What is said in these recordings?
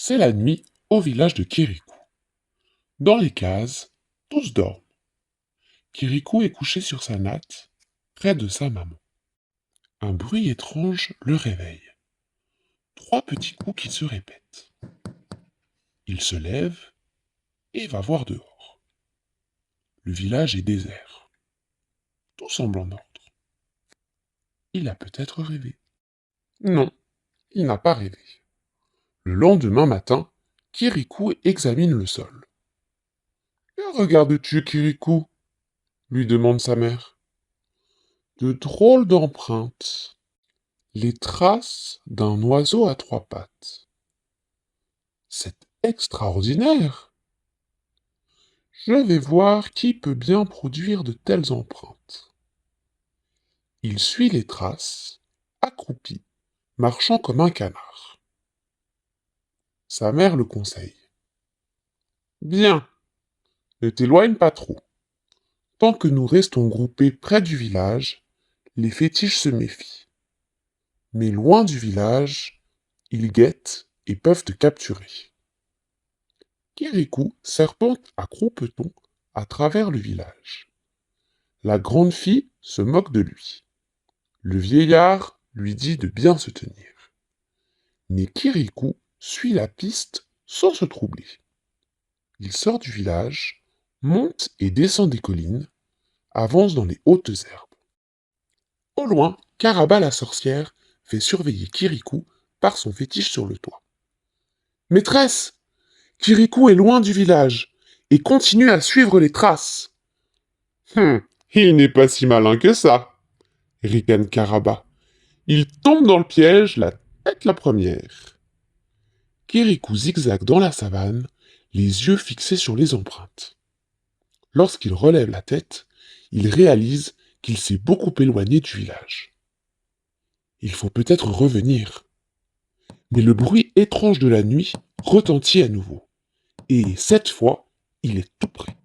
C'est la nuit au village de Kirikou. Dans les cases, tous dorment. Kirikou est couché sur sa natte, près de sa maman. Un bruit étrange le réveille. Trois petits coups qui se répètent. Il se lève et va voir dehors. Le village est désert. Tout semble en ordre. Il a peut-être rêvé. Non, il n'a pas rêvé. Le lendemain matin, Kirikou examine le sol. « Que regardes-tu, Kirikou ?» lui demande sa mère. « De drôles d'empreintes. Les traces d'un oiseau à trois pattes. C'est extraordinaire. Je vais voir qui peut bien produire de telles empreintes. » Il suit les traces, accroupi, marchant comme un canard. Sa mère le conseille. « Bien, ne t'éloigne pas trop. Tant que nous restons groupés près du village, les fétiches se méfient. Mais loin du village, ils guettent et peuvent te capturer. » Kirikou serpente à croupeton à travers le village. La grande fille se moque de lui. Le vieillard lui dit de bien se tenir. Mais Kirikou suit la piste sans se troubler. Il sort du village, monte et descend des collines, avance dans les hautes herbes. Au loin, Caraba la sorcière fait surveiller Kirikou par son fétiche sur le toit. « Maîtresse, Kirikou est loin du village et continue à suivre les traces. »« Il n'est pas si malin que ça, » ricane Caraba. « Il tombe dans le piège la tête la première. » Kirikou zigzague dans la savane, les yeux fixés sur les empreintes. Lorsqu'il relève la tête, il réalise qu'il s'est beaucoup éloigné du village. Il faut peut-être revenir. Mais le bruit étrange de la nuit retentit à nouveau. Et cette fois, il est tout près.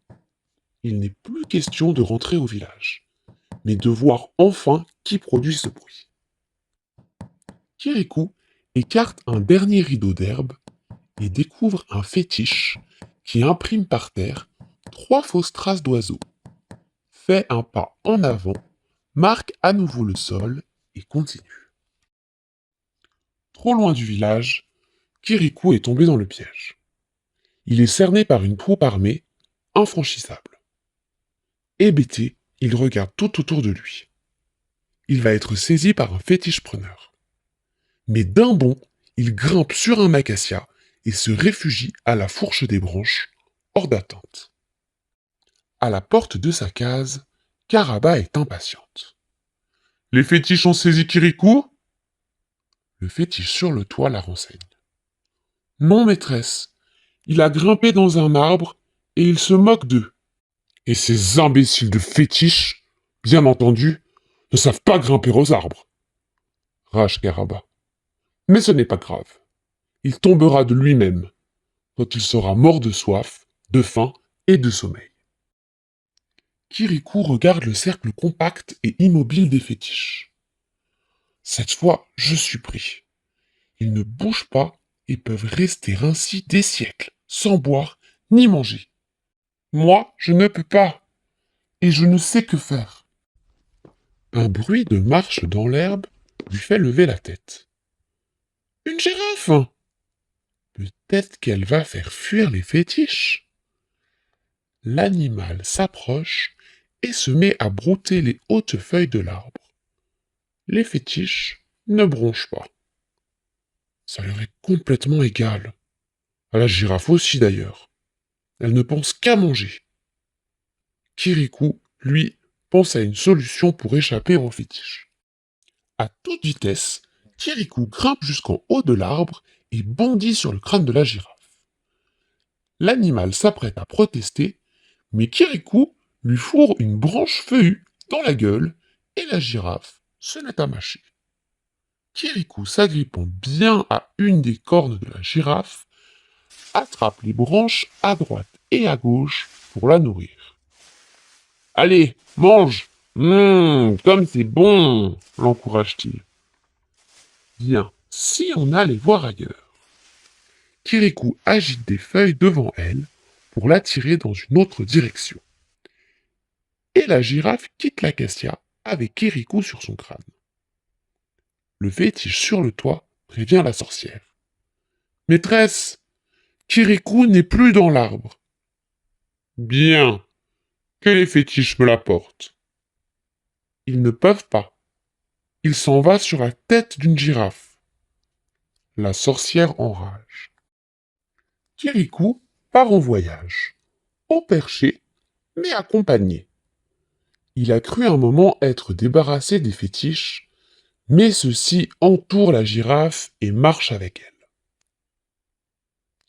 Il n'est plus question de rentrer au village, mais de voir enfin qui produit ce bruit. Kirikou écarte un dernier rideau d'herbe et découvre un fétiche qui imprime par terre 3 fausses traces d'oiseaux. Fait un pas en avant, marque à nouveau le sol et continue. Trop loin du village, Kirikou est tombé dans le piège. Il est cerné par une troupe armée, infranchissable. Hébété, il regarde tout autour de lui. Il va être saisi par un fétiche preneur. Mais d'un bond, il grimpe sur un acacia et se réfugie à la fourche des branches, hors d'atteinte. À la porte de sa case, Caraba est impatiente. « Les fétiches ont saisi Kirikou ?» Le fétiche sur le toit la renseigne. « Non, maîtresse, il a grimpé dans un arbre et il se moque d'eux. Et ces imbéciles de fétiches, bien entendu, ne savent pas grimper aux arbres. » Rage Caraba. « Mais ce n'est pas grave. Il tombera de lui-même, quand il sera mort de soif, de faim et de sommeil. » Kirikou regarde le cercle compact et immobile des fétiches. Cette fois, je suis pris. Ils ne bougent pas et peuvent rester ainsi des siècles, sans boire ni manger. Moi, je ne peux pas, et je ne sais que faire. Un bruit de marche dans l'herbe lui fait lever la tête. Une girafe! Peut-être qu'elle va faire fuir les fétiches. L'animal s'approche et se met à brouter les hautes feuilles de l'arbre. Les fétiches ne bronchent pas. Ça leur est complètement égal. À la girafe aussi d'ailleurs. Elle ne pense qu'à manger. Kirikou, lui, pense à une solution pour échapper aux fétiches. À toute vitesse, Kirikou grimpe jusqu'en haut de l'arbre et bondit sur le crâne de la girafe. L'animal s'apprête à protester, mais Kirikou lui fourre une branche feuillue dans la gueule et la girafe se met à mâcher. Kirikou, s'agrippant bien à une des cornes de la girafe, attrape les branches à droite et à gauche pour la nourrir. « Allez, mange! Comme c'est bon !» l'encourage-t-il. « Bien, si on allait voir ailleurs. » Kirikou agite des feuilles devant elle pour l'attirer dans une autre direction. Et la girafe quitte l'acacia avec Kirikou sur son crâne. Le fétiche sur le toit prévient la sorcière. Maîtresse, Kirikou n'est plus dans l'arbre. Bien, que les fétiches me l'apportent. Ils ne peuvent pas. Il s'en va sur la tête d'une girafe. La sorcière enrage. Kirikou part en voyage, au perché, mais accompagné. Il a cru un moment être débarrassé des fétiches, mais ceux-ci entourent la girafe et marchent avec elle.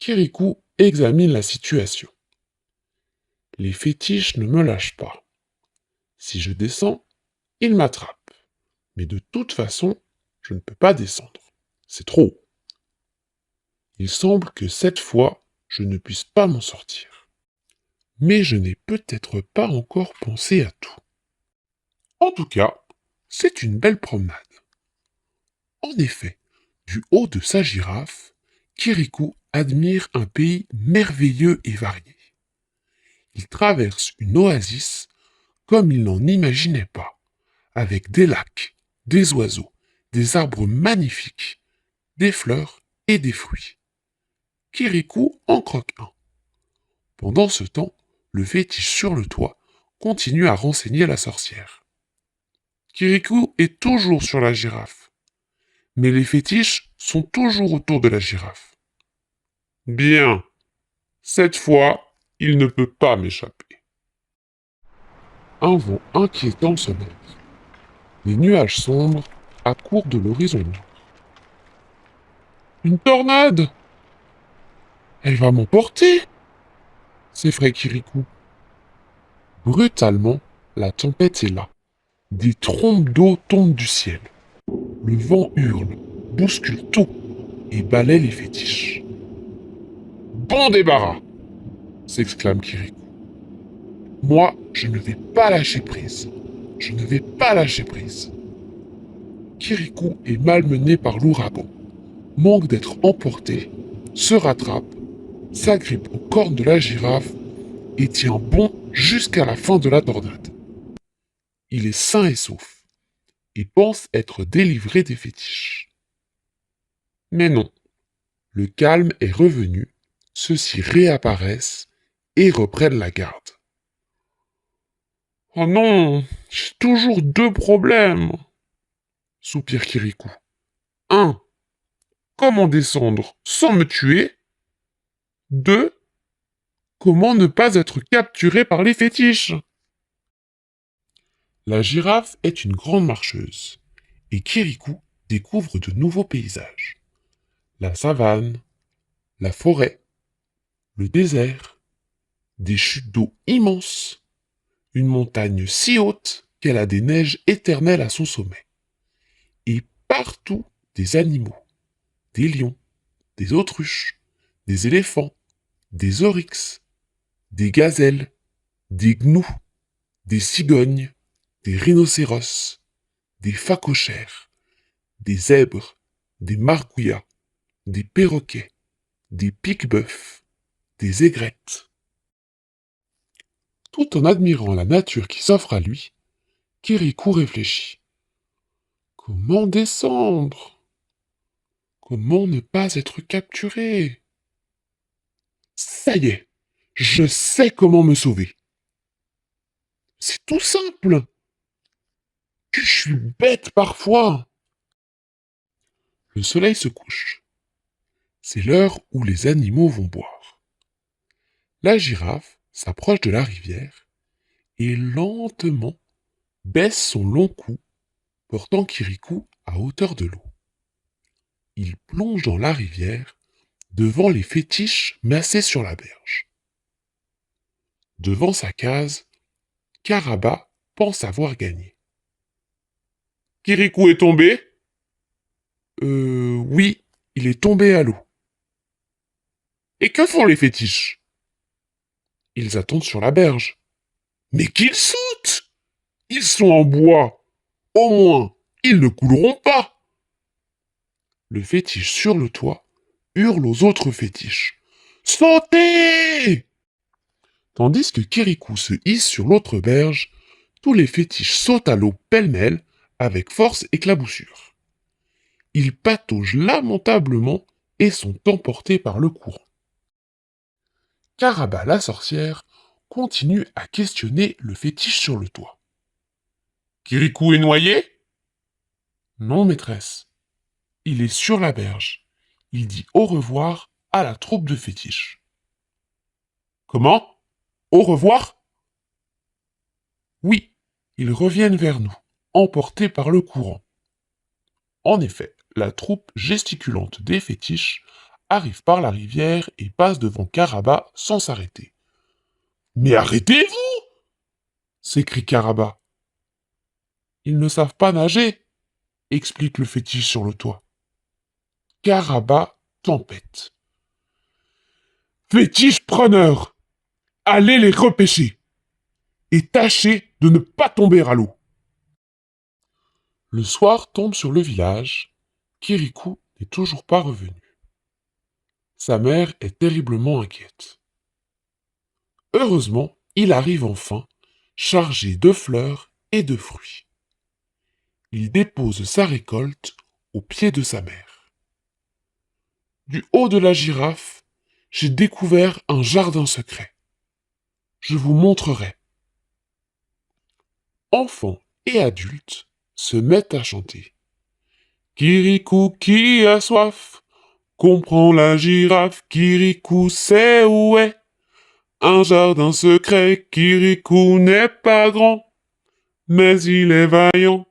Kirikou examine la situation. Les fétiches ne me lâchent pas. Si je descends, ils m'attrapent. Mais de toute façon, je ne peux pas descendre. C'est trop. Il semble que cette fois, je ne puisse pas m'en sortir. Mais je n'ai peut-être pas encore pensé à tout. En tout cas, c'est une belle promenade. En effet, du haut de sa girafe, Kirikou admire un pays merveilleux et varié. Il traverse une oasis comme il n'en imaginait pas, avec des lacs, des oiseaux, des arbres magnifiques, des fleurs et des fruits. Kirikou en croque un. Pendant ce temps, le fétiche sur le toit continue à renseigner la sorcière. Kirikou est toujours sur la girafe, mais les fétiches sont toujours autour de la girafe. Bien, cette fois, il ne peut pas m'échapper. Un vent inquiétant se lève. Les nuages sombres accourent de l'horizon nord. Une tornade! Elle va m'emporter! S'effraie Kirikou. Brutalement, la tempête est là. Des trombes d'eau tombent du ciel. Le vent hurle, bouscule tout et balaie les fétiches. Bon débarras! S'exclame Kirikou. Moi, je ne vais pas lâcher prise. Je ne vais pas lâcher prise. Kirikou est malmené par l'ouragan, manque d'être emporté, se rattrape, s'agrippe aux cornes de la girafe et tient bon jusqu'à la fin de la tornade. Il est sain et sauf et pense être délivré des fétiches. Mais non, le calme est revenu, ceux-ci réapparaissent et reprennent la garde. Oh non, j'ai toujours deux problèmes, soupire Kirikou. 1. Comment descendre sans me tuer? 2. Comment ne pas être capturé par les fétiches? La girafe est une grande marcheuse, et Kirikou découvre de nouveaux paysages. La savane, la forêt, le désert, des chutes d'eau immenses, une montagne si haute qu'elle a des neiges éternelles à son sommet. Et partout des animaux, des lions, des autruches, des éléphants, des oryx, des gazelles, des gnous, des cigognes, des rhinocéros, des phacochères, des zèbres, des margouillas, des perroquets, des pique-bœufs, des aigrettes. Tout en admirant la nature qui s'offre à lui, Kirikou réfléchit. Comment descendre? Comment ne pas être capturé? Ça y est, je sais comment me sauver. C'est tout simple. Que je suis bête parfois. Le soleil se couche. C'est l'heure où les animaux vont boire. La girafe s'approche de la rivière et lentement baisse son long cou, portant Kirikou à hauteur de l'eau. Il plonge dans la rivière devant les fétiches massés sur la berge. Devant sa case, Caraba pense avoir gagné. Kirikou est tombé? Oui, il est tombé à l'eau. Et que font les fétiches? Ils attendent sur la berge. Mais qu'ils sautent! Ils sont en bois. Au moins, ils ne couleront pas. Le fétiche sur le toit hurle aux autres fétiches. Sautez! Tandis que Kirikou se hisse sur l'autre berge, tous les fétiches sautent à l'eau pêle-mêle avec force et claboussure. Ils pataugent lamentablement et sont emportés par le courant. Caraba la sorcière continue à questionner le fétiche sur le toit. Kirikou est noyé? Non, maîtresse. Il est sur la berge. Il dit au revoir à la troupe de fétiches. Comment? Au revoir? Oui, ils reviennent vers nous, emportés par le courant. En effet, la troupe gesticulante des fétiches arrive par la rivière et passe devant Caraba sans s'arrêter. Mais arrêtez-vous! S'écrie Caraba. Ils ne savent pas nager, explique le fétiche sur le toit. Caraba tempête. Fétiche preneur, allez les repêcher et tâchez de ne pas tomber à l'eau. Le soir tombe sur le village. Kirikou n'est toujours pas revenu. Sa mère est terriblement inquiète. Heureusement, il arrive enfin, chargé de fleurs et de fruits. Il dépose sa récolte au pied de sa mère. Du haut de la girafe, j'ai découvert un jardin secret. Je vous montrerai. Enfants et adultes se mettent à chanter. Kirikou qui a soif, comprend la girafe, Kirikou sait où est. Un jardin secret, Kirikou n'est pas grand, mais il est vaillant.